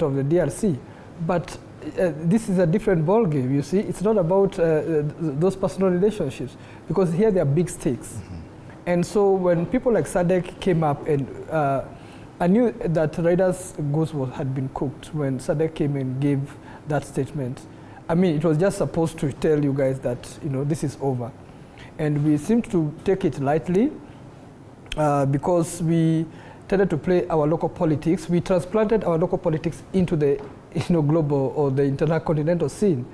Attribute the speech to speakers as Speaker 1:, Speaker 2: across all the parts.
Speaker 1: of the DRC. But this is a different ballgame, you see. It's not about those personal relationships, because here there are big stakes. Mm-hmm. And so when people like SADC came up, and I knew that Raila's goose had been cooked when SADC came and gave that statement. I mean, it was just supposed to tell you guys that, you know, this is over. And we seemed to take it lightly because we tended to play our local politics. We transplanted our local politics into the global or the intercontinental scene.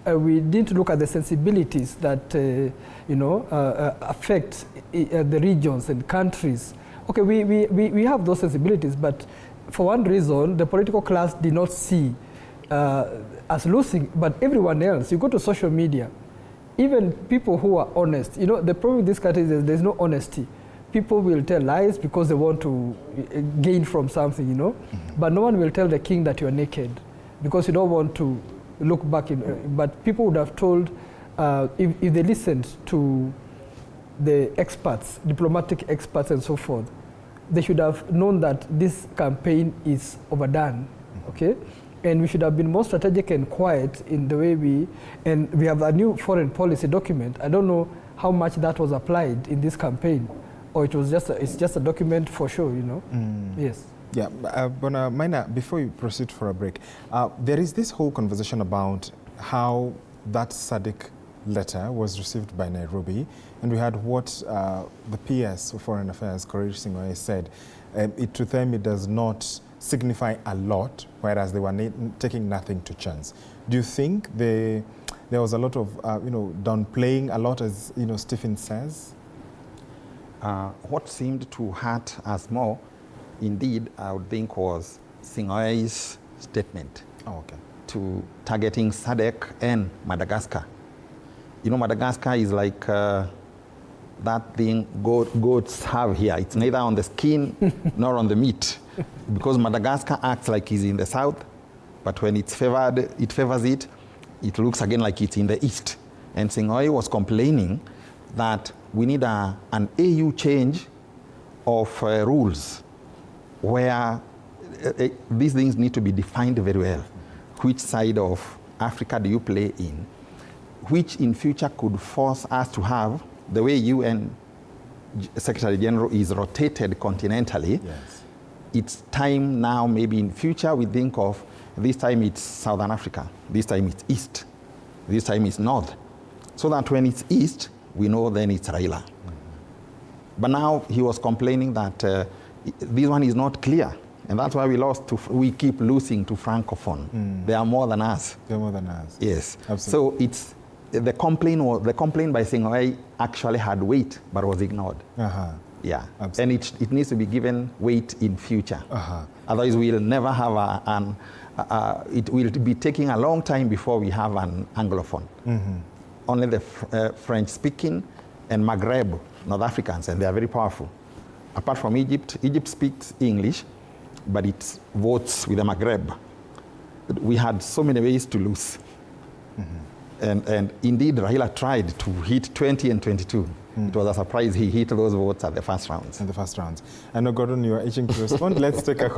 Speaker 1: We didn't look at the sensibilities that affect the regions and countries. Okay, we have those sensibilities, but for one reason, the political class did not see us losing, but everyone else. You go to social media, even people who are honest. You know, the problem with this country is there's no honesty. People will tell lies because they want to gain from something, you know. Mm-hmm. But no one will tell the king that you're naked because you don't want to look back in. But people would have told, if they listened to the experts, diplomatic experts and so forth, they should have known that this campaign is overdone, okay? And we should have been more strategic and quiet in the way we have a new foreign policy document. I don't know how much that was applied in this campaign, or it was it's just a document for sure, you know? Mm. Yes.
Speaker 2: Yeah, Maina, before you proceed for a break, there is this whole conversation about how that SADC letter was received by Nairobi, and we had what the PS of Foreign Affairs, Korir Singh, said. To them, it does not signify a lot, whereas they were taking nothing to chance. Do you think there was a lot of downplaying a lot, as Stephen says?
Speaker 3: What seemed to hurt us more, indeed, I would think, was Singh's statement to targeting SADC and Madagascar. You know, Madagascar is like that thing goats have here. It's neither on the skin nor on the meat, because Madagascar acts like it's in the south, but when it favors it, it looks again like it's in the east. And Singh was complaining that we need an AU change of rules where these things need to be defined very well. Which side of Africa do you play in? Which in future could force us to have, the way UN Secretary General is rotated continentally. Yes. It's time now, maybe in future, we think of this time it's Southern Africa, this time it's East, this time it's North. So that when it's East, we know then it's Raila. Mm-hmm. But now he was complaining that this one is not clear. And that's why we keep losing to Francophone. Mm. They are more than us.
Speaker 2: They're more than us.
Speaker 3: Yes. Absolutely. So it's, the complaint by Singh actually had weight, but was ignored. Yeah. Absolutely. And it needs to be given weight in future. Otherwise, we'll never have it will be taking a long time before we have an Anglophone. Mm-hmm. Only the French-speaking and Maghreb, North Africans, and they are very powerful. Apart from Egypt, Egypt speaks English, but it votes with the Maghreb. We had so many ways to lose. Mm-hmm. And indeed, Raila tried to hit 20 and 22. Mm. It was a surprise he hit those votes at the first rounds.
Speaker 2: And now, Gordon, you are itching to respond. Let's take a